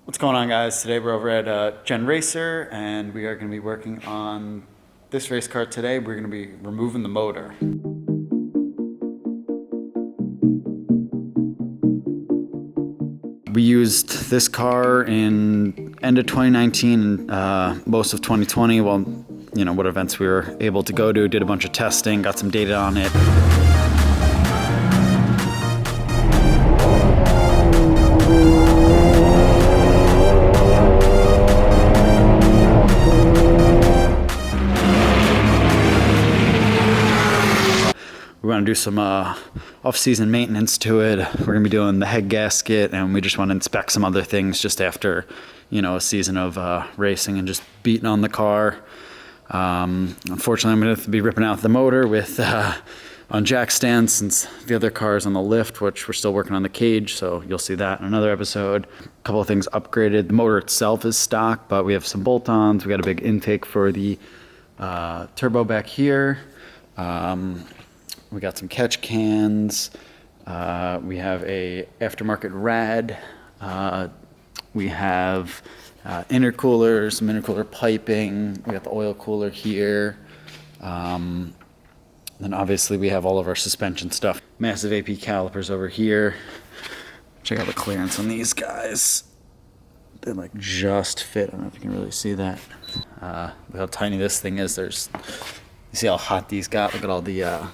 What's going on, guys? Today we're over at Genracer and we are going to be working on this race car today. We're going to be removing the motor. We used this car in end of 2019 and most of 2020. Well, you know, what events we were able to go to, did a bunch of testing, got some data on it. We want to do some off-season maintenance to it. We're going to be doing the head gasket, and we just want to inspect some other things just after, you know, a season of racing and just beating on the car. Unfortunately, I'm going to be ripping out the motor with on jack stands since the other car is on the lift, which we're still working on the cage, so you'll see that in another episode. A couple of things upgraded. The motor itself is stock, but we have some bolt-ons. We got a big intake for the turbo back here. We got some catch cans. We have a aftermarket rad. We have intercoolers, some intercooler piping. We got the oil cooler here. Then obviously we have all of our suspension stuff. Massive AP calipers over here. Check out the clearance on these guys. They like just fit. I don't know if you can really see that. Look how tiny this thing is. You see how hot these got? Look at all the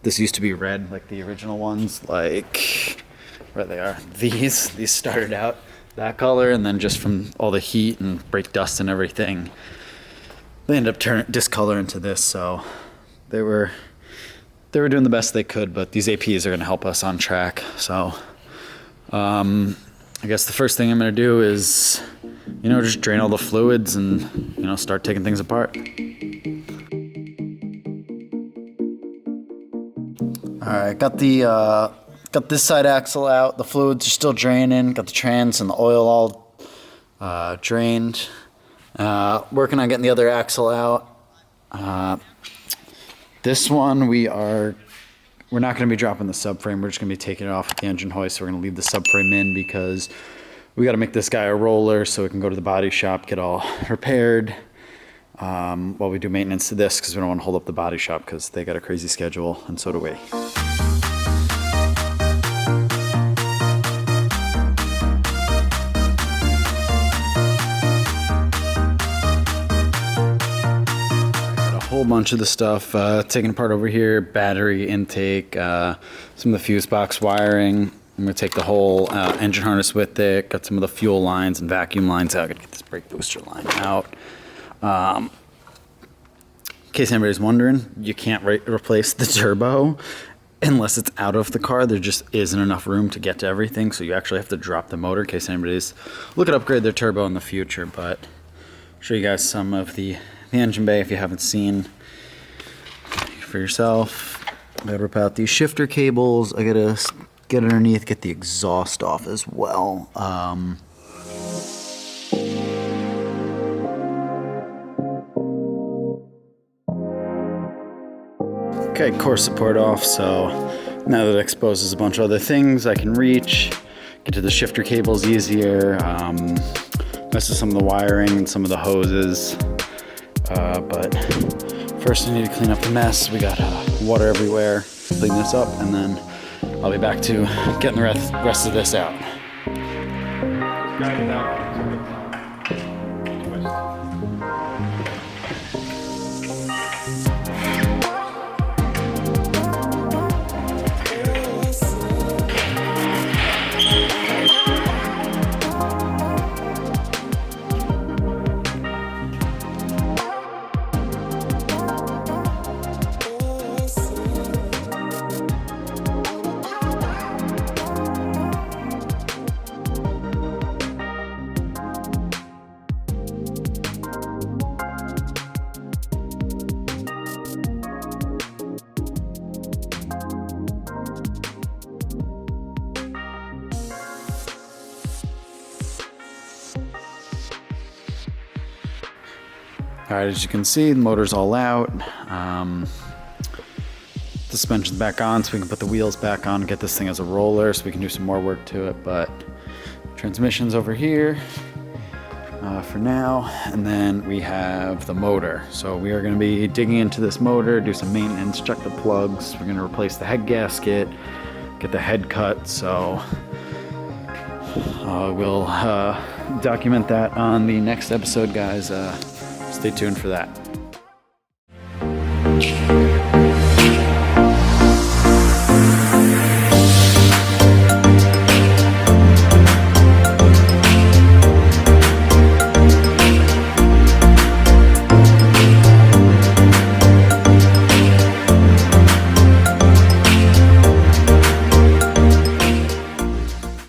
this used to be red, like the original ones, like, where they are. These started out that color, and then just from all the heat and brake dust and everything, they ended up turning discolor into this, so they were doing the best they could, but these APs are gonna help us on track. So, I guess the first thing I'm gonna do is, you know, just drain all the fluids and, you know, start taking things apart. All right, got this side axle out. The fluids are still draining. Got the trans and the oil all drained. Working on getting the other axle out. This one we're not going to be dropping the subframe. We're just going to be taking it off with the engine hoist. So we're going to leave the subframe in because we got to make this guy a roller so we can go to the body shop, get all repaired. While we do maintenance to this, because we don't want to hold up the body shop because they got a crazy schedule, and so do we. Got a whole bunch of the stuff taken apart over here: battery intake, some of the fuse box wiring. I'm gonna take the whole engine harness with it. Got some of the fuel lines and vacuum lines out. Gotta get this brake booster line out. In case anybody's wondering, you can't replace the turbo unless it's out of the car. There just isn't enough room to get to everything, so you actually have to drop the motor in case anybody's looking to upgrade their turbo in the future. But I'll show you guys some of the engine bay if you haven't seen for yourself. I gotta rip out these shifter cables. I gotta get underneath, get the exhaust off as well. Okay, core support off, so now that it exposes a bunch of other things I can reach, get to the shifter cables easier, mess with some of the wiring and some of the hoses, but first we need to clean up the mess. We got water everywhere, clean this up, and then I'll be back to getting the rest of this out. All right, as you can see, the motor's all out. Suspension's back on, so we can put the wheels back on and get this thing as a roller so we can do some more work to it. But transmission's over here. for now. And then we have the motor. So we are going to be digging into this motor, do some maintenance, check the plugs. We're going to replace the head gasket, get the head cut. So we'll document that on the next episode, guys. Stay tuned for that.